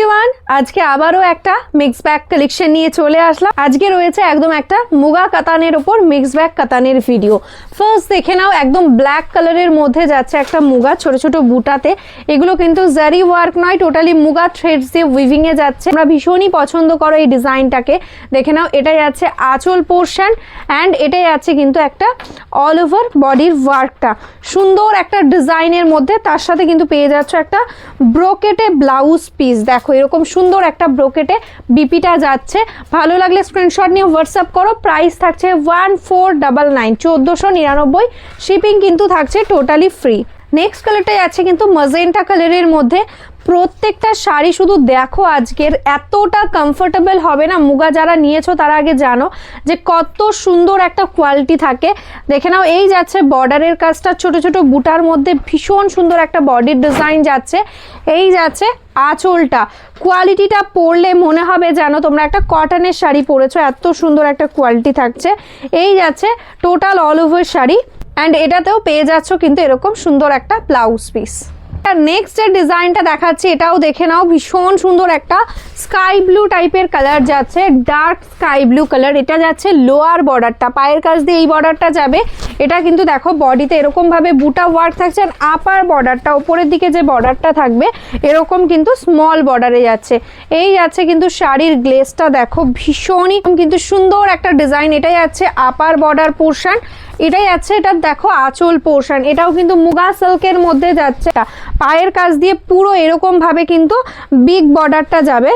Everyone, আজকে আবারও একটা মিক্স ব্যাগ কালেকশন নিয়ে চলে আসলাম। আজকে রয়েছে একদম একটা মুগা কাতানের উপর মিক্স ব্যাগ কাতানের ভিডিও। ফার্স্ট দেখে নাও, একদম ব্ল্যাক কালারের মধ্যে যাচ্ছে একটা মুগা ছোট ছোট বুটাতে। এগুলো কিন্তু জারি ওয়ার্ক নয়, টোটালি মুগা থ্রেডস দিয়ে উইভিং এ যাচ্ছে। আমরা ভীষণই পছন্দ করো এই ডিজাইনটাকে। দেখে নাও, এটাই আছে আঁচল পোর্শন অ্যান্ড এটাই আছে কিন্তু একটা অল ওভার বডির ওয়ার্কটা সুন্দর একটা ডিজাইনের মধ্যে। তার সাথে কিন্তু পেয়ে যাচ্ছ একটা ব্রোকেটে ব্লাউজ পিস। দেখো এরকম সুন্দর একটা ব্রোকেটে বিপিটা যাচ্ছে। ভালো লাগলে স্ক্রিনশট নিয়ে হোয়াটসঅ্যাপ করো। প্রাইস থাকছে 1499, 1499। শিপিং কিন্তু থাকছে টোটালি ফ্রি। নেক্সট কালারটাই আছে কিন্তু ম্যাজেন্টা কালারের মধ্যে। প্রত্যেকটা শাড়ি শুধু দেখো আজকের এতটা কমফোর্টেবল হবে না। মুগা যারা নিয়েছো তারা আগে জানো যে কত সুন্দর একটা কোয়ালিটি থাকে। দেখে নাও, এই যাচ্ছে বর্ডারের কাজটা ছোট ছোট বুটার মধ্যে, ভীষণ সুন্দর একটা বডির ডিজাইন যাচ্ছে। এই যাচ্ছে আঁচলটা, কোয়ালিটিটা পরলে মনে হবে যেন তোমরা একটা কটনের শাড়ি পরেছো, এত সুন্দর একটা কোয়ালিটি থাকছে। এই যাচ্ছে total all over sari and এটাতেও পেয়ে যাচ্ছ কিন্তু এরকম সুন্দর একটা ব্লাউজ পিস। নেক্সট যে ডিজাইনটা দেখাচ্ছি এটাও দেখে নাও, ভীষণ সুন্দর একটা স্কাই ব্লু টাইপের কালার যাচ্ছে, ডার্ক স্কাই ব্লু কালার। এটা যাচ্ছে লোয়ার বর্ডারটা, পায়ের কাছ দিয়ে এই বর্ডারটা যাবে। এটা কিন্তু দেখো বডিতে এরকম ভাবে বুটা ওয়ার্ক থাকছে। আর আপার বর্ডারটা, উপরের দিকে যে বর্ডারটা থাকবে এরকম কিন্তু স্মল বর্ডারে যাচ্ছে। এই যাচ্ছে কিন্তু শাড়ির গ্লেসটা দেখো, ভীষণই কিন্তু সুন্দর একটা ডিজাইন। এটাই যাচ্ছে আপার বর্ডার পোর্শন, এটাই আছে এটা দেখো আঁচল পোর্শন। এটাও কিন্তু মুগা সিল্কের মধ্যে যাচ্ছে। পায়ের কাছ দিয়ে পুরো এরকম ভাবে কিন্তু বিগ বর্ডারটা যাবে।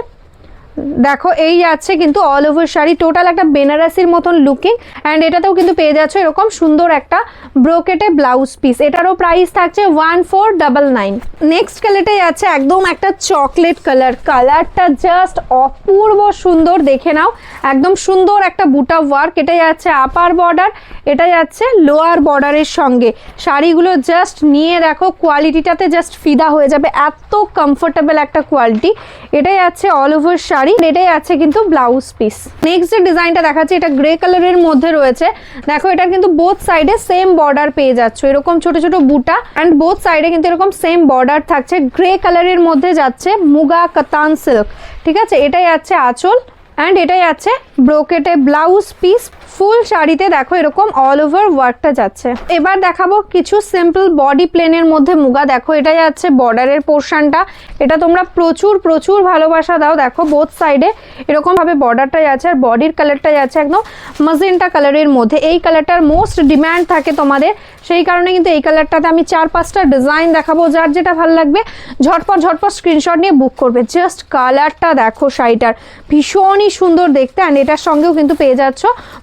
দেখো এই যাচ্ছে কিন্তু অল ওভার শাড়ি, টোটাল একটা বেনারসির মতন লুকিং। অ্যান্ড এটাতেও কিন্তু পেয়ে যাচ্ছে এরকম সুন্দর একটা ব্রোকেটে ব্লাউজ পিস। এটারও প্রাইস থাকছে 1499। নেক্সট কালারটাই আছে একদম একটা চকলেট কালার। কালারটা জাস্ট অপূর্ব সুন্দর, দেখে নাও একদম সুন্দর একটা বুটা ওয়ার্ক। এটাই আছে আপার বর্ডার, এটাই আছে লোয়ার বর্ডারের সঙ্গে। শাড়িগুলো জাস্ট নিয়ে দেখো, কোয়ালিটিটাতে জাস্ট ফিদা হয়ে যাবে, এত কমফোর্টেবল একটা কোয়ালিটি। এটাই আছে অল ওভার শাড়ি, এটাই আছে কিন্তু ব্লাউজ পিস। নেক্সট যে ডিজাইনটা দেখাচ্ছি এটা গ্রে কালারের মধ্যে রয়েছে। দেখো এটা কিন্তু বোথ সাইডে সেম বর্ডার পেয়ে যাচ্ছে, এরকম ছোট ছোট বুটা অ্যান্ড বোথ সাইডে কিন্তু এরকম সেম বর্ডার থাকছে। গ্রে কালারের মধ্যে যাচ্ছে মুগা কাতান সিল্ক, ঠিক আছে। এটাই আছে আঁচল অ্যান্ড এটাই আছে ব্রোকেটে ব্লাউজ পিস। ফুল শাড়িতে দেখো এরকম অল ওভার ওয়ার্কটা যাচ্ছে। এবার দেখাবো কিছু সিম্পল বডি প্লেনের মধ্যে মুগা। দেখো এটাই আছে বর্ডারের পোর্শনটা। এটা তোমরা প্রচুর প্রচুর ভালোবাসা দাও। দেখো বোথ সাইডে এরকম ভাবে বর্ডারটা যাচ্ছে আর বডির কালারটা যাচ্ছে একদম ম্যাজেন্টা কালারের মধ্যে। এই কালারটার মোস্ট ডিমান্ড থাকে তোমাদের, সেই কারণে কিন্তু এই কালারটাতে আমি 4-5টা ডিজাইন দেখাবো। যার যেটা ভালো লাগবে ঝটপট ঝটপট স্ক্রিনশট নিয়ে বুক করবে। জাস্ট কালারটা দেখো শাড়িটার, ভীষণই সুন্দর দেখতে। অ্যান্ড এটার সঙ্গেও কিন্তু পেয়ে যাচ্ছ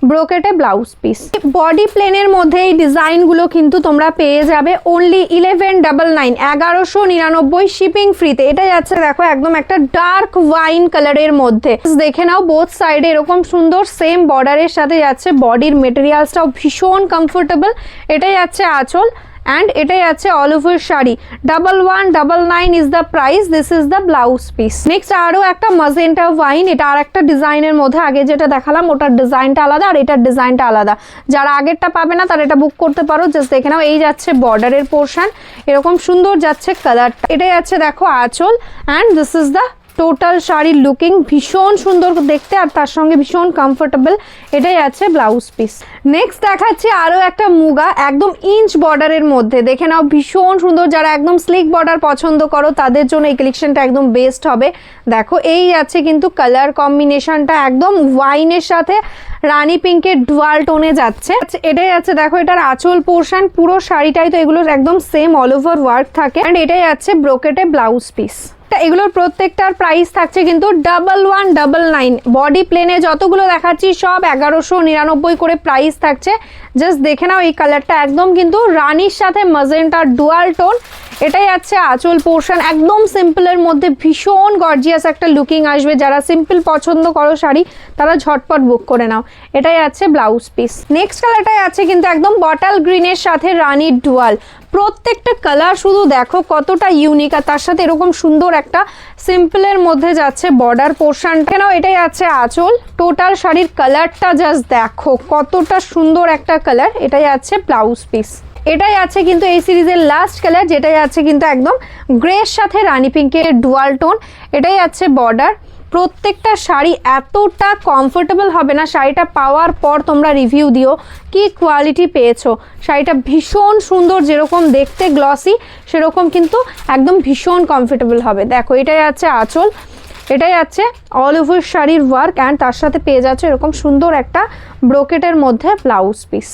ব্রোকেটে ব্লাউজ পিস। বডি প্লেনের মধ্যে এই ডিজাইনগুলো কিন্তু তোমরা পেয়ে যাবে অনলি 1199, 1199 শিপিং ফ্রিতে। এটা যাচ্ছে দেখো একদম একটা ডার্ক ওয়াইন কালারের মধ্যে। দেখে নাও বোথ সাইডে এরকম সুন্দর সেম বর্ডারের সাথে যাচ্ছে। বডির মেটেরিয়ালসটাও ভীষণ কমফোর্টেবল। এটাই যাচ্ছে আঁচল অ্যান্ড এটাই আছে all over sari. 1199 is the price. This is the blouse piece. Next আরও একটা ম্যাজেন্টা ওয়াইন, এটা আর একটা ডিজাইনের মধ্যে। আগে যেটা দেখালাম ওটার ডিজাইনটা আলাদা আর এটার ডিজাইনটা আলাদা। যারা আগেরটা পাবে না তারা এটা বুক করতে পারো। জাস্ট দেখে নাও, এই যাচ্ছে বর্ডারের পোর্শন, এরকম সুন্দর যাচ্ছে কালারটা। এটাই আছে দেখো আঁচল and this is the total শাড়ির লুকিং, ভীষণ সুন্দর দেখতে আর তার সঙ্গে ভীষণ কমফোর্টেবল। এটাই আছে ব্লাউজ পিস। নেক্সট দেখাচ্ছি আরও একটা মুগা, একদম ইঞ্চ বর্ডারের মধ্যে। দেখে নাও ভীষণ সুন্দর। যারা একদম স্লিক বর্ডার পছন্দ করো তাদের জন্য এই কালেকশনটা একদম বেস্ট হবে। দেখো এই আছে কিন্তু কালার কম্বিনেশনটা একদম ওয়াইনের সাথে রানী পিঙ্কের ডুয়াল টোনে যাচ্ছে। এটাই আছে দেখো এটার আঁচল পোর্শন। পুরো শাড়িটাই তো এগুলোর একদম সেম অল ওভার ওয়ার্ক থাকে। অ্যান্ড এটাই আছে ব্রোকেটে ব্লাউজ পিস। এগুলোর প্রত্যেকটার প্রাইস থাকছে কিন্তু 1199। বডি প্লেনে যতগুলো দেখাচ্ছি সব 1199 করে প্রাইস থাকছে। জাস্ট দেখে নাও, এই কালারটা একদম কিন্তু রানির সাথে ম্যাজেন্টার ডুয়াল টোন। এটাই আছে আঁচল পোর্শন, একদম সিম্পলের মধ্যে ভীষণ গর্জিয়াস একটা লুকিং আসবে। যারা সিম্পল পছন্দ করো শাড়ি তারা ঝটপট বুক করে নাও। এটাই আছে ব্লাউজ পিস। নেক্সট কালারটাই আছে কিন্তু একদম বটল গ্রিনের সাথে রানির ডুয়াল। প্রত্যেকটা কালার শুধু দেখো কতটা ইউনিক, আর তার সাথে এরকম সুন্দর একটা সিম্পলের মধ্যে যাচ্ছে বর্ডার পোর্শনটা। নাও এটাই আছে আঁচল। টোটাল শাড়ির কালারটা জাস্ট দেখো কতটা সুন্দর একটা কালার। এটাই আছে ব্লাউজ পিস। এটাই আছে কিন্তু এই সিরিজের লাস্ট কালার, যেটাই আছে কিন্তু একদম গ্রের সাথে রানী পিঙ্কের ডুয়াল টোন। এটাই আছে বর্ডার। প্রত্যেকটা শাড়ি এতটা কমফোর্টেবল হবে না, শাড়িটা পাওয়ার পর তোমরা রিভিউ দিও কি কোয়ালিটি পেয়েছো। শাড়িটা ভীষণ সুন্দর, যেরকম দেখতে গ্লসি সেরকম কিন্তু একদম ভীষণ কমফোর্টেবল হবে। দেখো এটাই আছে আঁচল, এটাই আছে অল ওভার শাড়ির ওয়ার্ক, অ্যান্ড তার সাথে পেয়ে যাচ্ছে এরকম সুন্দর একটা ব্রোকেটের মধ্যে ব্লাউজ পিস।